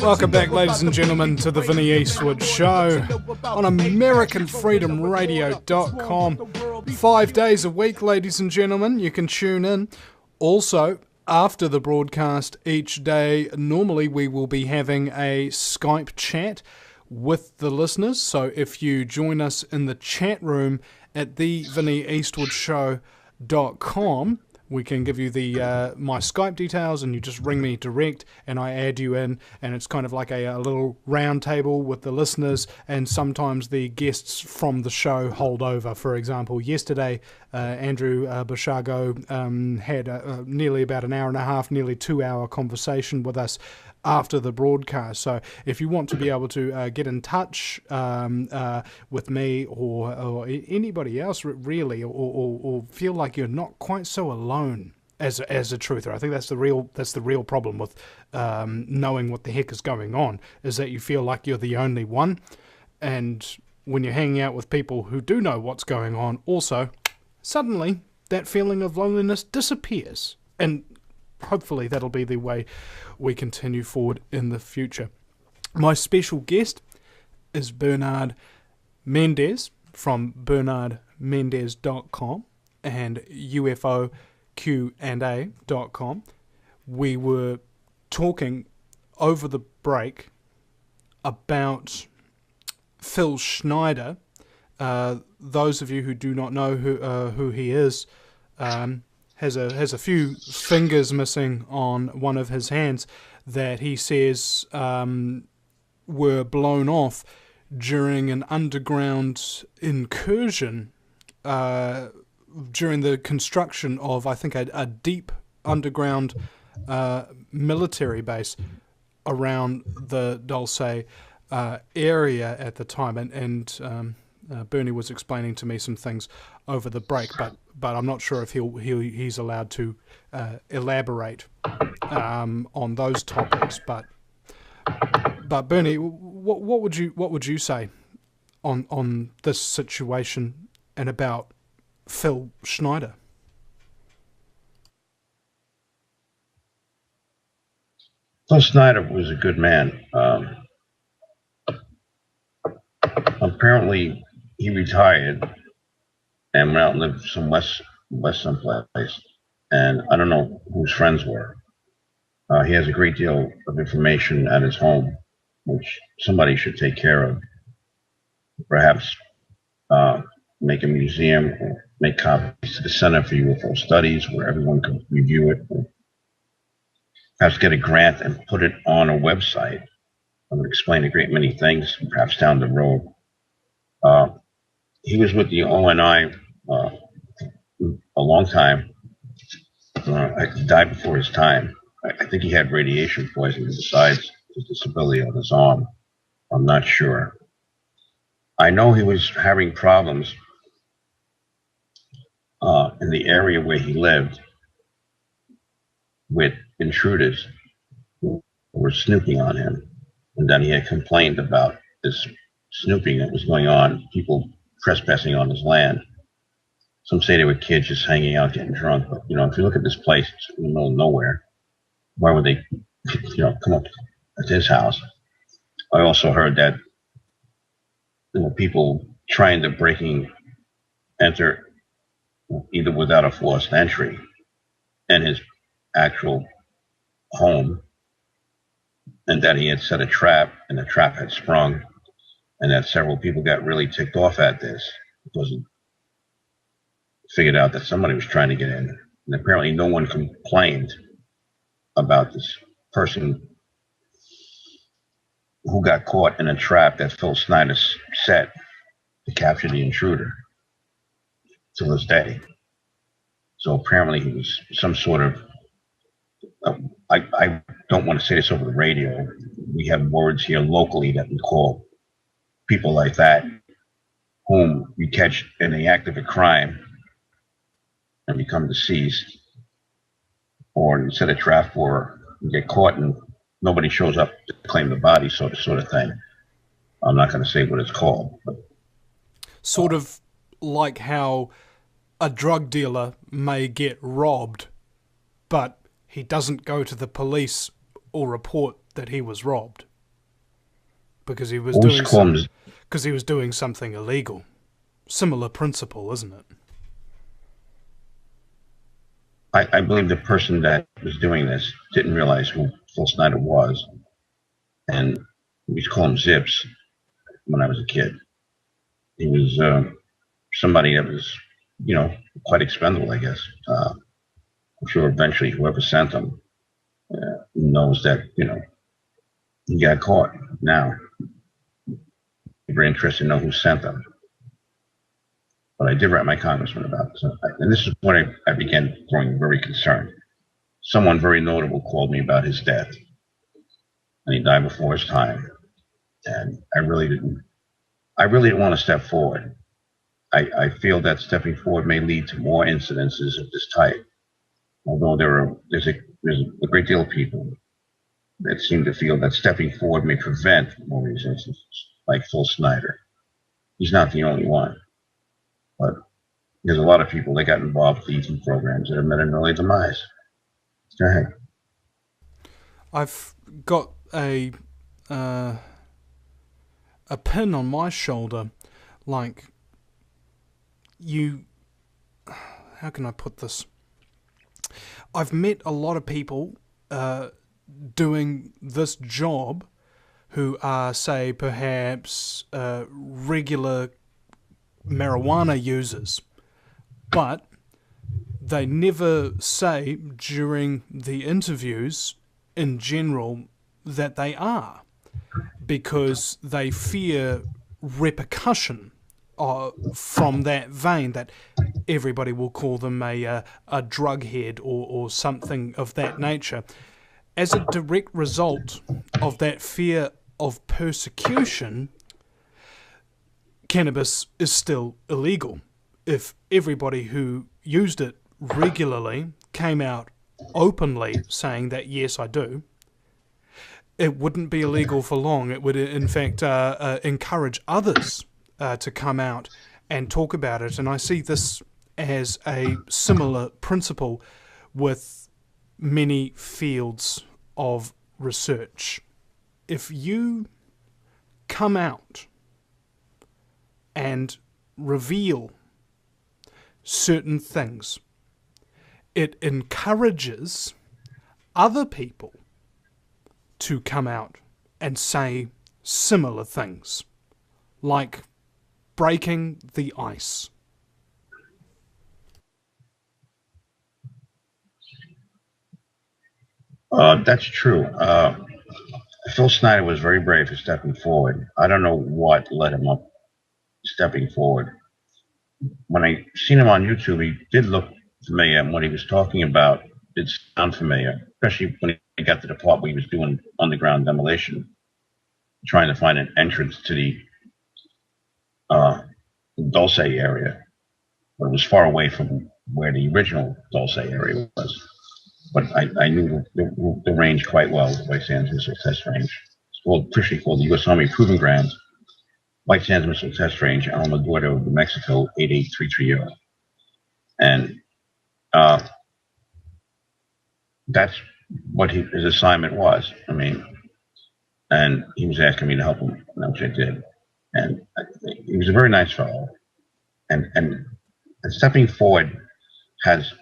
Welcome back, ladies and gentlemen, to the Vinnie Eastwood Show on AmericanFreedomRadio.com. 5 days a week, ladies and gentlemen, you can tune in. Also, after the broadcast each day, normally we will be having a Skype chat with the listeners. So if you join us in the chat room at thevinnieeastwoodshow.com, we can give you the my Skype details, and you just ring me direct, and I add you in, and it's kind of like a little round table with the listeners, and sometimes the guests from the show hold over. For example, yesterday, Andrew Bashago had nearly about an hour and a half, nearly 2 hour conversation with us after the broadcast. So if you want to be able to get in touch with me or anybody else really, or feel like you're not quite so alone as a truther, I think that's the real problem with knowing what the heck is going on, is that you feel like you're the only one. And when you're hanging out with people who do know what's going on also, suddenly that feeling of loneliness disappears. And hopefully that'll be the way we continue forward in the future. My special guest is Bernard Mendez from bernardmendez.com and UFOQ&A.com. We were talking over the break about Phil Schneider. Those of you who do not know who he is, has a few fingers missing on one of his hands that he says were blown off during an underground incursion during the construction of, I think, a deep underground military base around the Dulce area at the time. And Bernie was explaining to me some things over the break, but I'm not sure if he's allowed to elaborate on those topics. But Bernie, what would you say on this situation and about Phil Schneider? Phil Schneider was a good man. Apparently, he retired and went out and lived some west someplace, and I don't know who his friends were. He has a great deal of information at his home, which somebody should take care of. Perhaps make a museum or make copies to the Center for UFO Studies where everyone can review it. Or perhaps get a grant and put it on a website. I would explain a great many things, perhaps down the road. He was with the ONI a long time. He died before his time. I think he had radiation poisoning besides his disability on his arm. I'm not sure. I know he was having problems in the area where he lived with intruders who were snooping on him. And then he had complained about this snooping that was going on, people trespassing on his land. Some say they were kids just hanging out, getting drunk. But, if you look at this place, it's in the middle of nowhere. Why would they, come up at his house? I also heard that, people trying to enter either without a forced entry in his actual home, and that he had set a trap, and the trap had sprung, and that several people got really ticked off at this because it figured out that somebody was trying to get in. And apparently no one complained about this person who got caught in a trap that Phil Schneider set to capture the intruder to this day. So apparently he was some sort of, I don't want to say this over the radio. We have words here locally that we call people like that, whom you catch in the act of a crime and become deceased, or you set a trap for, you get caught and nobody shows up to claim the body, sort of thing. I'm not going to say what it's called. But, sort of like how a drug dealer may get robbed, but he doesn't go to the police or report that he was robbed. because he was We used to call him, doing something illegal. Similar principle, isn't it? I believe the person that was doing this didn't realize who Phil Snyder was, and we used to call him Zips when I was a kid. He was somebody that was, quite expendable, I guess. I'm sure eventually whoever sent him knows that, he got caught. Now, very interested to know who sent them. But I did write my congressman about this. And this is when I began growing very concerned. Someone very notable called me about his death. And he died before his time. And I really didn't want to step forward. I feel that stepping forward may lead to more incidences of this type. Although there's a great deal of people that seem to feel that stepping forward may prevent more of these instances, like Phil Snyder. He's not the only one. But there's a lot of people that got involved with ET programs that have met an early demise. Go ahead. I've got a pin on my shoulder, like how can I put this? I've met a lot of people doing this job who are, say, perhaps regular marijuana users, but they never say during the interviews in general that they are, because they fear repercussion from that vein, that everybody will call them a drug head or something of that nature. As a direct result of that fear of persecution, cannabis is still illegal. If everybody who used it regularly came out openly saying that, yes, I do, it wouldn't be illegal for long. It would, in fact, encourage others to come out and talk about it. And I see this as a similar principle with many fields of research. If you come out and reveal certain things, it encourages other people to come out and say similar things, like breaking the ice. That's true. Phil Snyder was very brave for stepping forward. I don't know what led him up stepping forward. When I seen him on YouTube, he did look familiar, and what he was talking about did sound familiar, especially when he got to the part where he was doing underground demolition, trying to find an entrance to the Dulce area, but it was far away from where the original Dulce area was. But I knew the range quite well, the White Sands Missile Test Range. It's officially called the U.S. Army Proving Grounds, White Sands Missile Test Range, Alamogordo, New Mexico, 88330. And that's what his assignment was. I mean, and he was asking me to help him, which I did. And he was a very nice fellow. And stepping forward has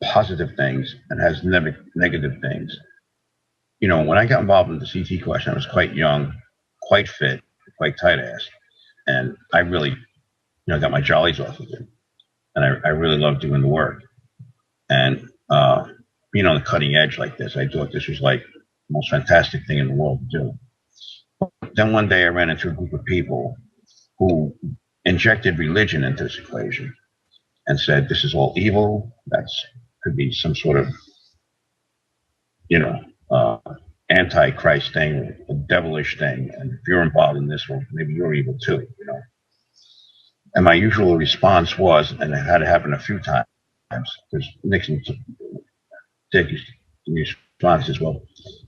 positive things and has negative things. You know, when I got involved in the CT question, I was quite young, quite fit, quite tight-assed. And I really, got my jollies off of it. And I really loved doing the work. And being on the cutting edge like this, I thought this was like the most fantastic thing in the world to do. Then one day I ran into a group of people who injected religion into this equation and said, this is all evil. Could be some sort of, anti-Christ thing, a devilish thing. And if you're involved in this, well, maybe you're evil too, And my usual response was, and it had to happen a few times, because Nixon took his response as well.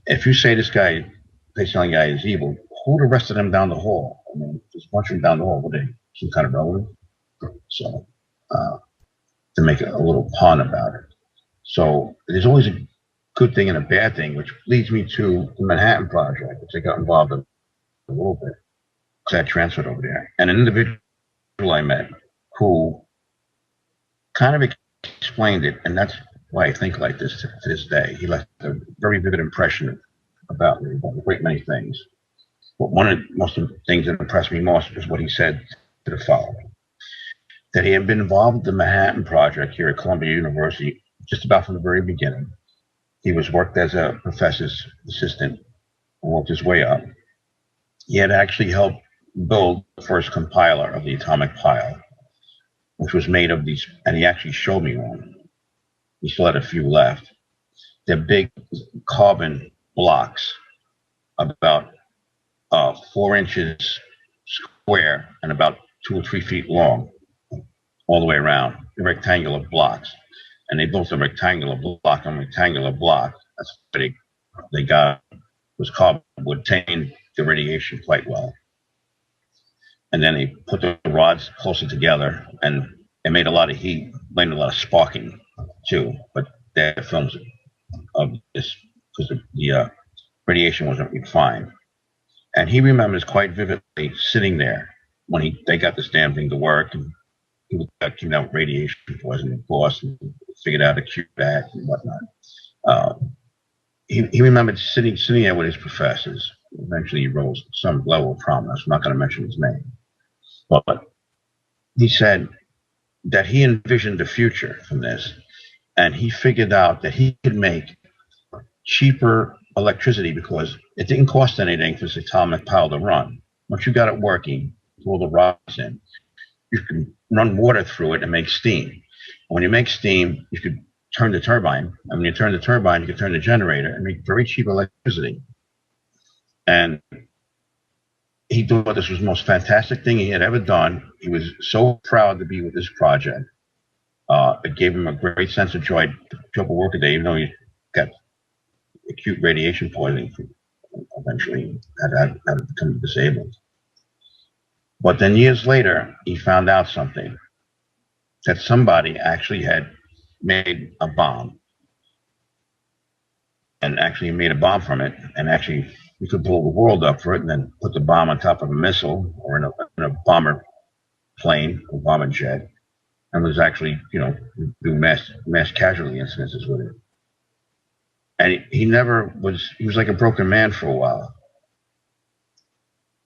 If you say this face-telling guy is evil, who would arrested him down the hall? I mean, just punch him down the hall. Were they some kind of relative? So, to make a little pun about it. So there's always a good thing and a bad thing, which leads me to the Manhattan Project, which I got involved in a little bit because I transferred over there. And an individual I met who kind of explained it, and that's why I think like this to this day. He left a very vivid impression about me, about a great many things. But one of the most things that impressed me most was what he said to the following: that he had been involved with the Manhattan Project here at Columbia University just about from the very beginning. He was worked as a professor's assistant and worked his way up. He had actually helped build the first compiler of the atomic pile, which was made of these, and he actually showed me one. He still had a few left. They're big carbon blocks, about 4 inches square and about 2 or 3 feet long, all the way around. They're rectangular blocks, and they built a rectangular block on rectangular block. That's what they got, was carbon, would retain the radiation quite well. And then they put the rods closer together, and it made a lot of heat, made a lot of sparking too. But there are films of this because the radiation wasn't refined. And he remembers quite vividly sitting there when they got this damn thing to work, and people came out with radiation poisoning, of course, and figured out a cure that and whatnot. He remembered sitting there with his professors. Eventually, he rose to some level of prominence. I'm not going to mention his name, but he said that he envisioned the future from this, and he figured out that he could make cheaper electricity because it didn't cost anything for this atomic pile to run. Once you got it working, pull the rods in, you can run water through it and make steam. And when you make steam, you could turn the turbine. And when you turn the turbine, you can turn the generator and make very cheap electricity. And he thought this was the most fantastic thing he had ever done. He was so proud to be with this project. It gave him a great sense of joy to show up at work today, even though he got acute radiation poisoning. Eventually had to become disabled. But then years later, he found out something, that somebody actually had made a bomb, and actually made a bomb from it, and actually you could blow the world up for it, and then put the bomb on top of a missile or in a bomber plane, a bomber jet, and was actually, do mass casualty incidences with it. And he was like a broken man for a while.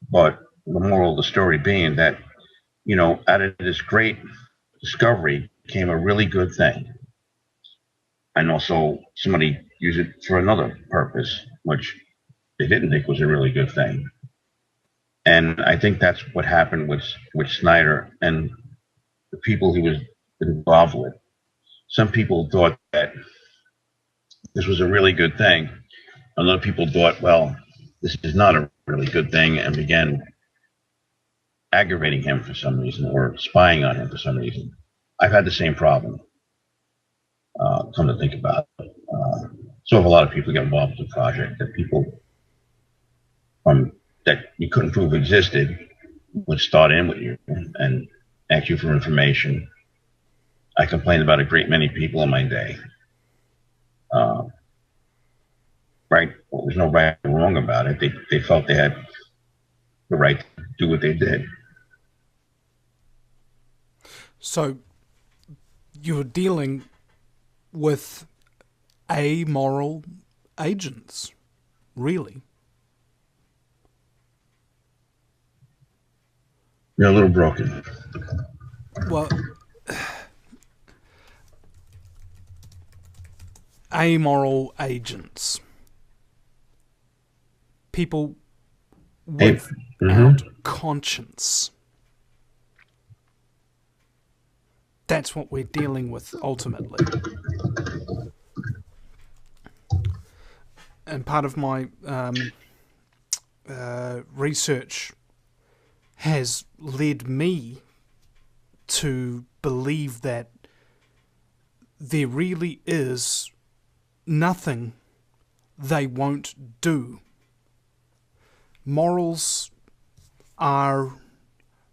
But the moral of the story being that, out of this great discovery came a really good thing. And also somebody used it for another purpose, which they didn't think was a really good thing. And I think that's what happened with Snyder and the people he was involved with. Some people thought that this was a really good thing. Other people thought, well, this is not a really good thing, and began aggravating him for some reason or spying on him for some reason. I've had the same problem, come to think about it. So have a lot of people get involved with the project, that people that you couldn't prove existed would start in with you and ask you for information. I complained about a great many people in my day. Right? Well, there's no right or wrong about it. They felt they had the right to do what they did. So you're dealing with amoral agents, really? You're a little broken. Well, amoral agents. People without conscience. That's what we're dealing with ultimately. And part of my research has led me to believe that there really is nothing they won't do. Morals are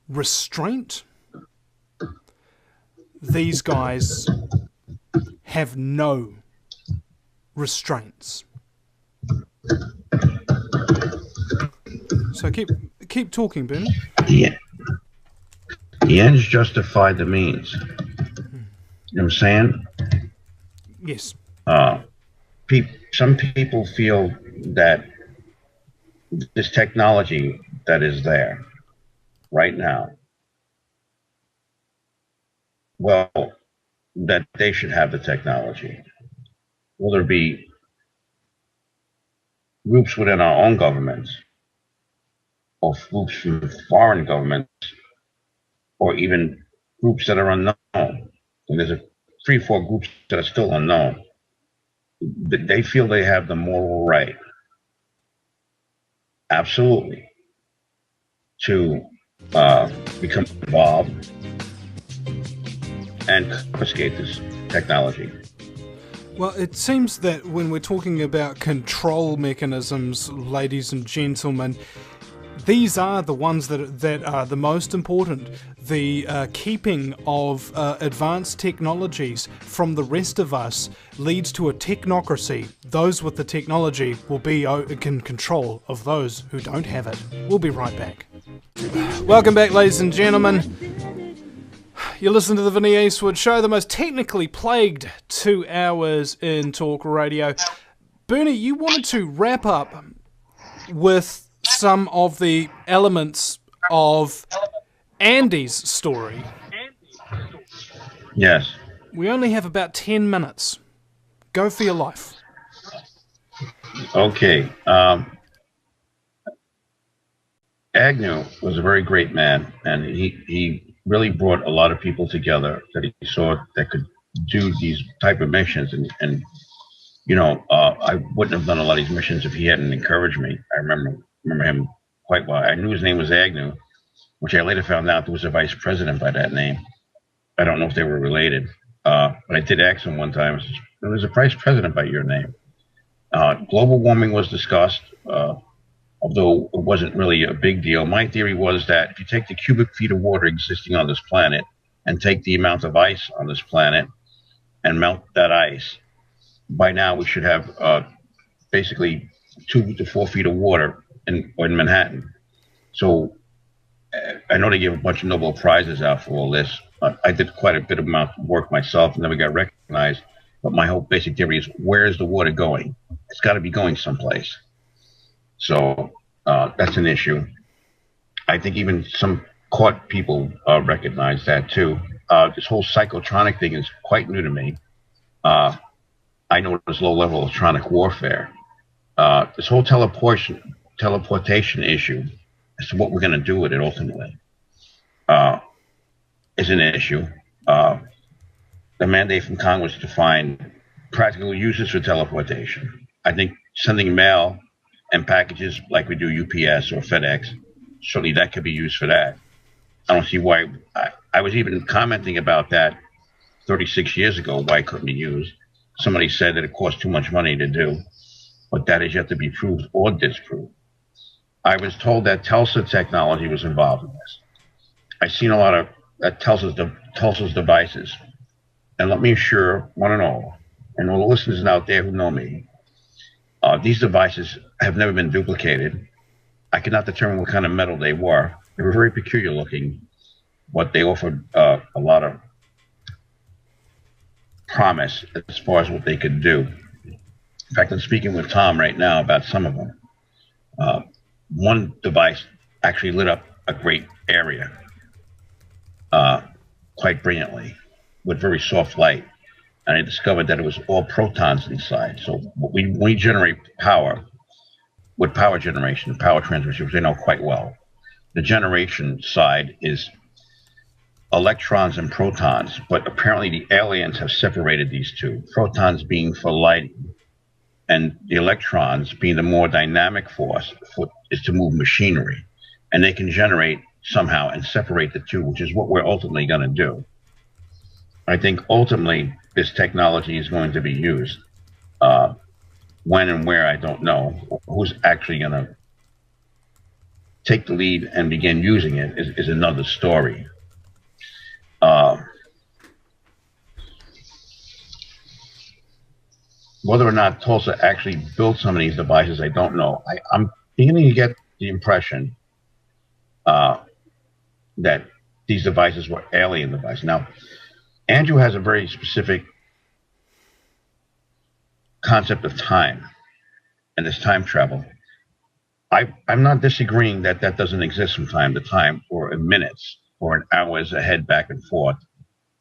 restraint. These guys have no restraints. So keep talking, Bernie. The, the ends justify the means. You know what I'm saying? Yes. Some people feel that this technology that is there right now, well, that they should have the technology. Will there be groups within our own governments or groups from foreign governments or even groups that are unknown? And there's a 3, 4 groups that are still unknown. They feel they have the moral right, absolutely, to become involved and confiscate this technology. Well, it seems that when we're talking about control mechanisms, ladies and gentlemen, these are the ones that are the most important. The keeping of advanced technologies from the rest of us leads to a technocracy. Those with the technology will be in control of those who don't have it. We'll be right back. Welcome back, ladies and gentlemen. You listen to the Vinny Eastwood Show, the most technically plagued 2 hours in talk radio. Bernie, you wanted to wrap up with some of the elements of Andy's story. Yes. We only have about 10 minutes. Go for your life. Okay. Agnew was a very great man, and he really brought a lot of people together that he saw that could do these type of missions. And you know, I wouldn't have done a lot of these missions if he hadn't encouraged me. I remember him quite well. I knew his name was Agnew, which I later found out there was a vice president by that name. I don't know if they were related, but I did ask him one time. There was a vice president by your name. Global warming was discussed, although it wasn't really a big deal. My theory was that if you take the cubic feet of water existing on this planet and take the amount of ice on this planet and melt that ice, by now we should have basically 2 to 4 feet of water in Manhattan. So I know they give a bunch of Nobel Prizes out for all this. I did quite a bit of work myself and never got recognized. But my whole basic theory is, where is the water going? It's got to be going someplace. So that's an issue. I think even some court people recognize that too. This whole psychotronic thing is quite new to me. I know there's low-level electronic warfare. This whole teleportation issue as to what we're going to do with it ultimately is an issue. The mandate from Congress to find practical uses for teleportation. I think sending mail and packages like we do UPS or FedEx, certainly that could be used for that. I don't see why. I was even commenting about that 36 years ago, why it couldn't be used. Somebody said that it cost too much money to do, but that is yet to be proved or disproved. I was told that Tulsa technology was involved in this. I've seen a lot of Tulsa's devices. And let me assure one and all the listeners out there who know me, these devices have never been duplicated. I cannot determine what kind of metal they were. They were very peculiar looking, but they offered a lot of promise as far as what they could do. In fact, I'm speaking with Tom right now about some of them. One device actually lit up a great area quite brilliantly with very soft light. And I discovered that it was all protons inside. So when we generate power, with power generation, power transmission, which they know quite well, the generation side is electrons and protons. But apparently the aliens have separated these two, protons being for lighting, and the electrons being the more dynamic force is to move machinery. And they can generate somehow and separate the two, which is what we're ultimately going to do. I think ultimately this technology is going to be used. When and where, I don't know. Who's actually going to take the lead and begin using it is another story. Whether or not Tulsa actually built some of these devices, I don't know. I'm beginning to get the impression that these devices were alien devices. Now, Andrew has a very specific concept of time and this time travel. I'm not disagreeing that that doesn't exist from time to time, or in minutes, or in hours ahead, back and forth,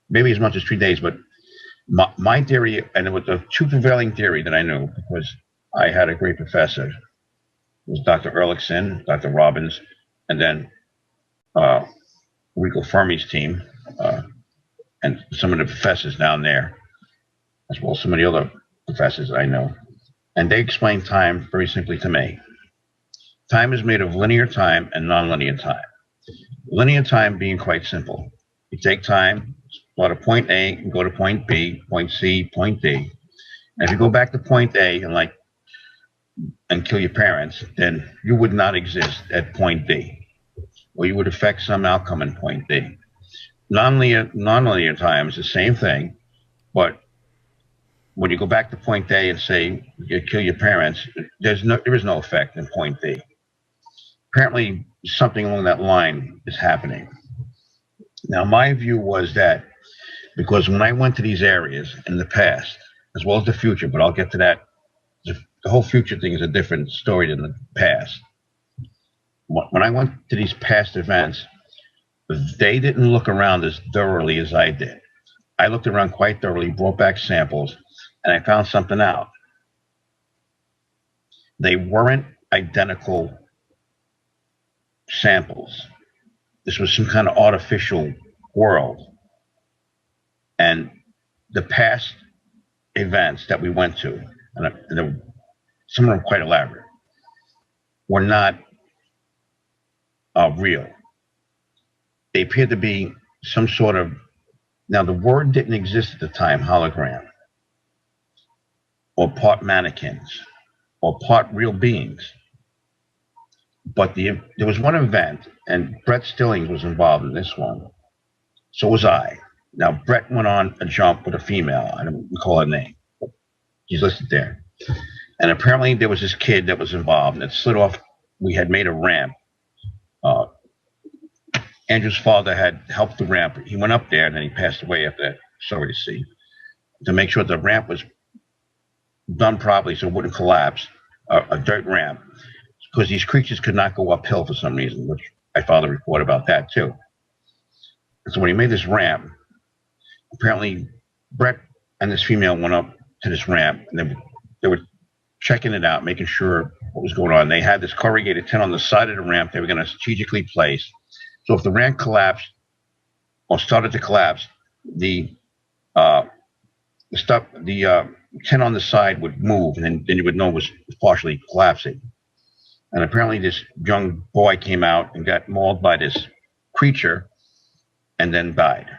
maybe as much as 3 days. But my theory, and it was the true prevailing theory that I knew, because I had a great professor, it was Dr. Ehrlichson, Dr. Robbins, and then Rico Fermi's team, and some of the professors down there, as well as some of the other professors I know. And they explain time very simply to me. Time is made of linear time and nonlinear time. Linear time being quite simple. You take time, start at point A and go to point B, point C, point D. And if you go back to point A and kill your parents, then you would not exist at point B, or you would affect some outcome in point D. Nonlinear time is the same thing, but when you go back to point A and say you kill your parents, there is no effect in point D. Apparently, something along that line is happening. Now, my view was that because when I went to these areas in the past, as well as the future, but I'll get to that. The whole future thing is a different story than the past. When I went to these past events, they didn't look around as thoroughly as I did. I looked around quite thoroughly, brought back samples, and I found something out. They weren't identical samples. This was some kind of artificial world. And the past events that we went to, and some of them quite elaborate, were not real. They appeared to be some sort of, now the word didn't exist at the time, hologram, or part mannequins, or part real beings. But there was one event, and Brett Stillings was involved in this one. So was I. Now, Brett went on a jump with a female. I don't recall her name. She's listed there. And apparently there was this kid that was involved, and it slid off. We had made a ramp. Andrew's father had helped the ramp. He went up there, and then he passed away after that. Sorry to see. To make sure the ramp was done properly so it wouldn't collapse, a dirt ramp. Because these creatures could not go uphill for some reason, which I filed a report about that too. And so when he made this ramp, apparently Brett and this female went up to this ramp, and they were checking it out, making sure what was going on. They had this corrugated tin on the side of the ramp they were going to strategically place. So if the ramp collapsed or started to collapse, the tin on the side would move, and then you would know it was partially collapsing. And apparently this young boy came out and got mauled by this creature and then died.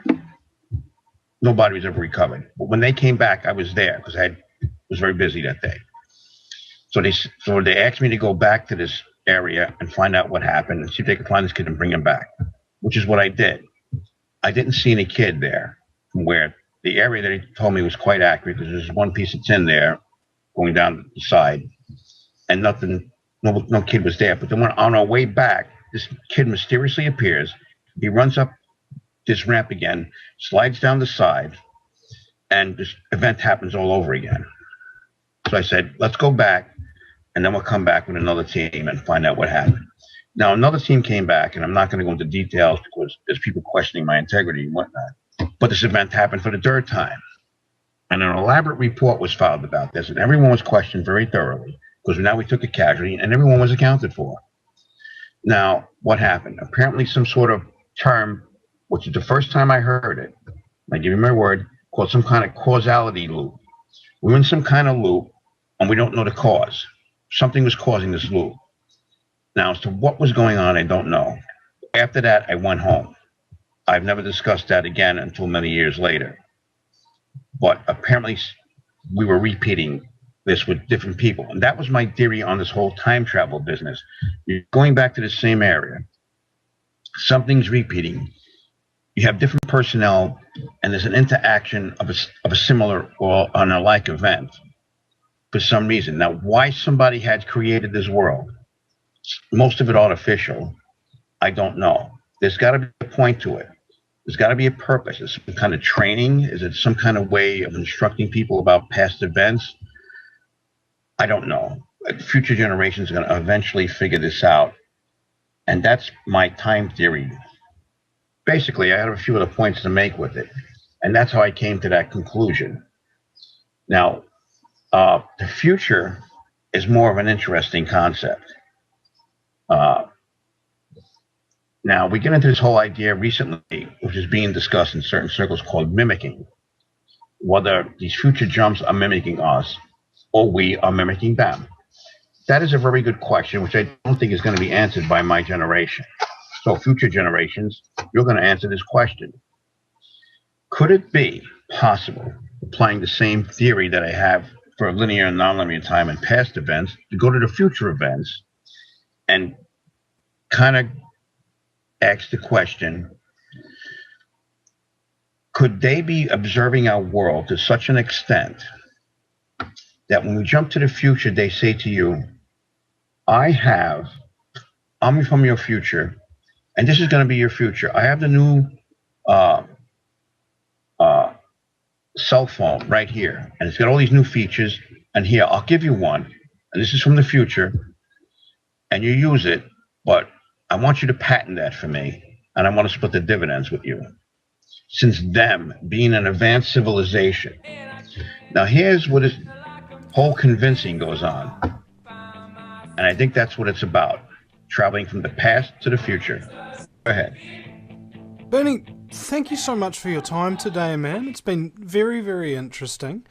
Nobody was ever recovered. But when they came back, I was there because I was very busy that day. So they asked me to go back to this area and find out what happened and see if they could find this kid and bring him back, which is what I did. I didn't see any kid there, where the area that he told me was quite accurate, because there's one piece of tin there going down the side, and nothing. No kid was there. But then on our way back, this kid mysteriously appears. He runs up this ramp again, slides down the side, and this event happens all over again. So I said, let's go back, and then we'll come back with another team and find out what happened. Now, another team came back, and I'm not going to go into details because there's people questioning my integrity and whatnot. But this event happened for the third time. And an elaborate report was filed about this, and everyone was questioned very thoroughly, because now we took a casualty and everyone was accounted for. Now, what happened? Apparently some sort of term, which is the first time I heard it, I give you my word, called some kind of causality loop. We're in some kind of loop, and we don't know the cause. Something was causing this loop. Now, as to what was going on, I don't know. After that, I went home. I've never discussed that again until many years later. But apparently we were repeating this with different people. And that was my theory on this whole time travel business. You're going back to the same area. Something's repeating. You have different personnel, and there's an interaction of a similar or an alike event for some reason. Now, why somebody had created this world, most of it artificial, I don't know. There's got to be a point to it. There's got to be a purpose. Is it some kind of training? Is it some kind of way of instructing people about past events? I don't know. Future generations are going to eventually figure this out. And that's my time theory. Basically, I have a few other points to make with it. And that's how I came to that conclusion. Now, the future is more of an interesting concept. Now, we get into this whole idea recently, which is being discussed in certain circles, called mimicking. Whether these future jumps are mimicking us or we are mimicking them. That is a very good question, which I don't think is going to be answered by my generation. So future generations, you're going to answer this question. Could it be possible, applying the same theory that I have for linear and nonlinear time and past events, to go to the future events and kind of ask the question, could they be observing our world to such an extent that when we jump to the future, they say to you, I'm from your future, and this is going to be your future. I have the new cell phone right here, and it's got all these new features, and here, I'll give you one, and this is from the future, and you use it, but I want you to patent that for me, and I want to split the dividends with you. Since them being an advanced civilization. Now here's what this whole convincing goes on. And I think that's what it's about. Traveling from the past to the future. Go ahead. Bernie, thank you so much for your time today, man. It's been very, very interesting.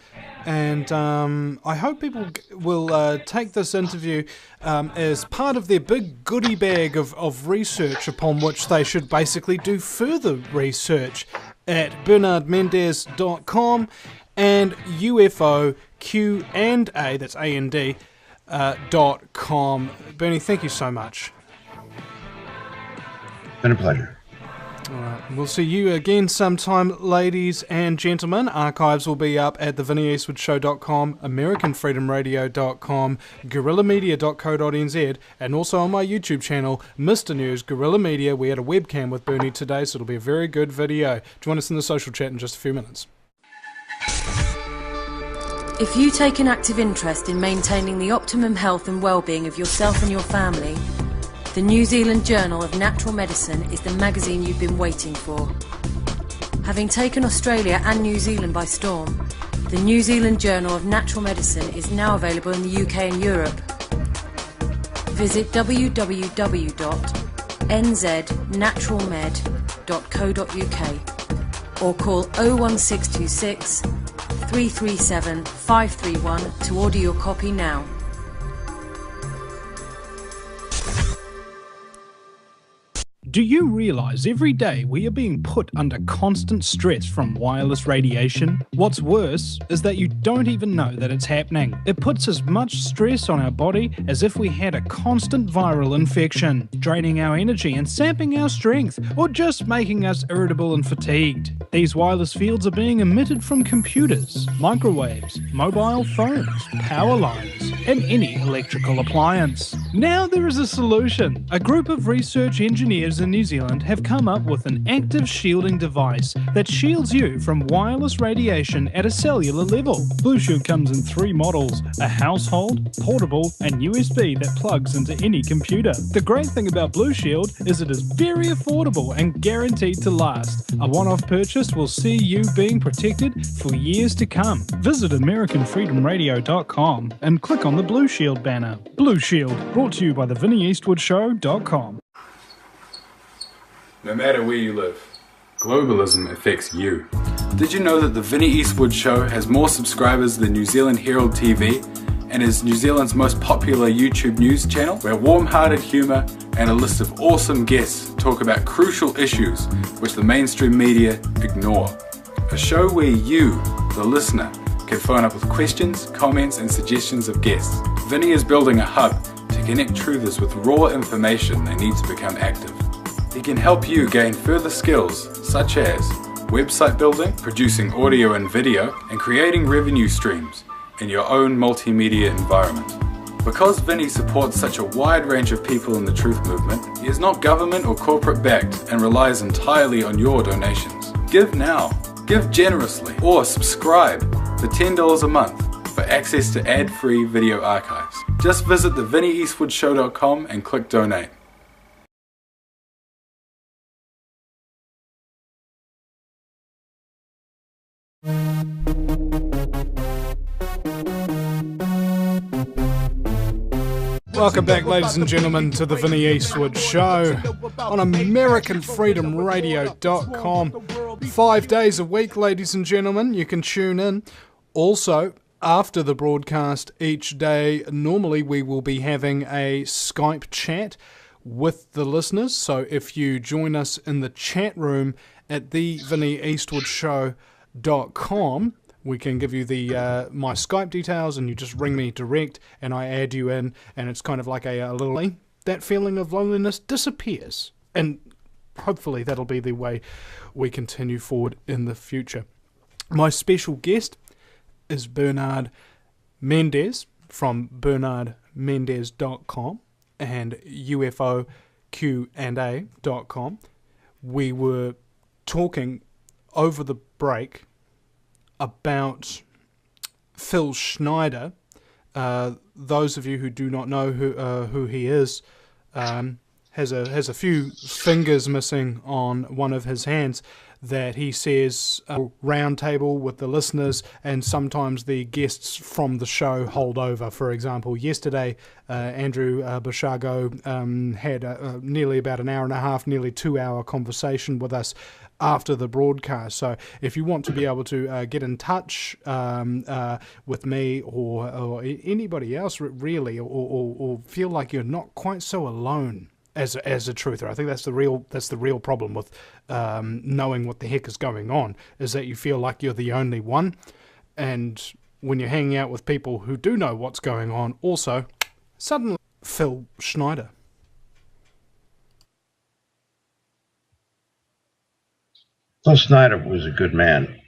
And I hope people will take this interview as part of their big goodie bag of research upon which they should basically do further research at bernardmendez.com and UFO Q&A, that's A&D, .com. Bernie, thank you so much. Been a pleasure. All right, we'll see you again sometime, ladies and gentlemen. Archives will be up at thevinnieeastwoodshow.com, AmericanFreedomRadio.com, GuerrillaMedia.co.nz, and also on my YouTube channel, Mr. News Guerrilla Media. We had a webcam with Bernie today, so it'll be a very good video. Join us in the social chat in just a few minutes. If you take an active interest in maintaining the optimum health and well-being of yourself and your family, the New Zealand Journal of Natural Medicine is the magazine you've been waiting for. Having taken Australia and New Zealand by storm, the New Zealand Journal of Natural Medicine is now available in the UK and Europe. Visit www.nznaturalmed.co.uk or call 01626 337 531 to order your copy now. Do you realise every day we are being put under constant stress from wireless radiation? What's worse is that you don't even know that it's happening. It puts as much stress on our body as if we had a constant viral infection, draining our energy and sapping our strength, or just making us irritable and fatigued. These wireless fields are being emitted from computers, microwaves, mobile phones, power lines, and any electrical appliance. Now there is a solution. A group of research engineers in New Zealand have come up with an active shielding device that shields you from wireless radiation at a cellular level. Blue Shield comes in 3 models: a household, portable, and USB that plugs into any computer. The great thing about Blue Shield is it is very affordable and guaranteed to last. A one-off purchase will see you being protected for years to come. Visit AmericanFreedomRadio.com and click on the Blue Shield banner. Blue Shield, brought to you by thevinnieeastwoodshow.com. No matter where you live, globalism affects you. Did you know that the Vinnie Eastwood Show has more subscribers than New Zealand Herald TV and is New Zealand's most popular YouTube news channel, where warm-hearted humour and a list of awesome guests talk about crucial issues which the mainstream media ignore? A show where you, the listener, can phone up with questions, comments and suggestions of guests. Vinnie is building a hub to connect truthers with raw information they need to become active. He can help you gain further skills such as website building, producing audio and video, and creating revenue streams in your own multimedia environment. Because Vinny supports such a wide range of people in the truth movement, he is not government or corporate backed and relies entirely on your donations. Give now, give generously, or subscribe for $10 a month for access to ad-free video archives. Just visit thevinnyeastwoodshow.com and click donate. Welcome back, ladies and gentlemen, to the Vinny Eastwood Show on AmericanFreedomRadio.com. 5 days a week, ladies and gentlemen, you can tune in. Also, after the broadcast each day, normally we will be having a Skype chat with the listeners. So if you join us in the chat room at thevinnyeastwoodshow.com, we can give you the my Skype details, and you just ring me direct, and I add you in, and it's kind of like a little... That feeling of loneliness disappears, and hopefully that'll be the way we continue forward in the future. My special guest is Bernard Mendez from bernardmendez.com and UFOQ&A.com. We were talking over the break about Phil Schneider. Those of you who do not know who he is, has a few fingers missing on one of his hands that he says a round table with the listeners, and sometimes the guests from the show hold over. For example, yesterday Andrew Bashago had nearly about an hour and a half, nearly 2 hour conversation with us after the broadcast. So if you want to be able to get in touch with me or anybody else really, or feel like you're not quite so alone as a truther, I think that's the real problem with knowing what the heck is going on, is that you feel like you're the only one. And when you're hanging out with people who do know what's going on also, suddenly Phil Schneider. Phil Schneider was a good man.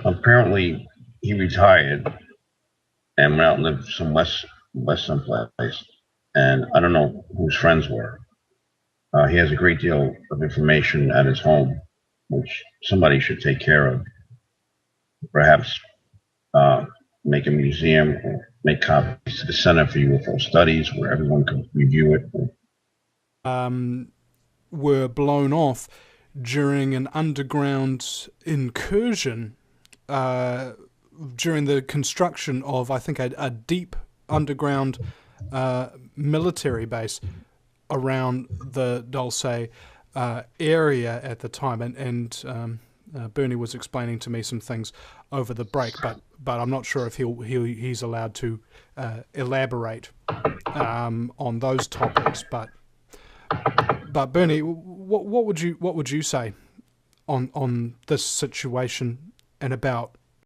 Apparently, he retired and went out and lived some west someplace. And I don't know who his friends were. He has a great deal of information at his home, which somebody should take care of. Perhaps make a museum or make copies to the Center for UFO Studies where everyone can review it. Were blown off during an underground incursion during the construction of, I think, a deep underground military base around the Dulce area at the time. And Bernie was explaining to me some things over the break, but I'm not sure if he's allowed to elaborate on those topics. But Bernie, what would you say on this situation and about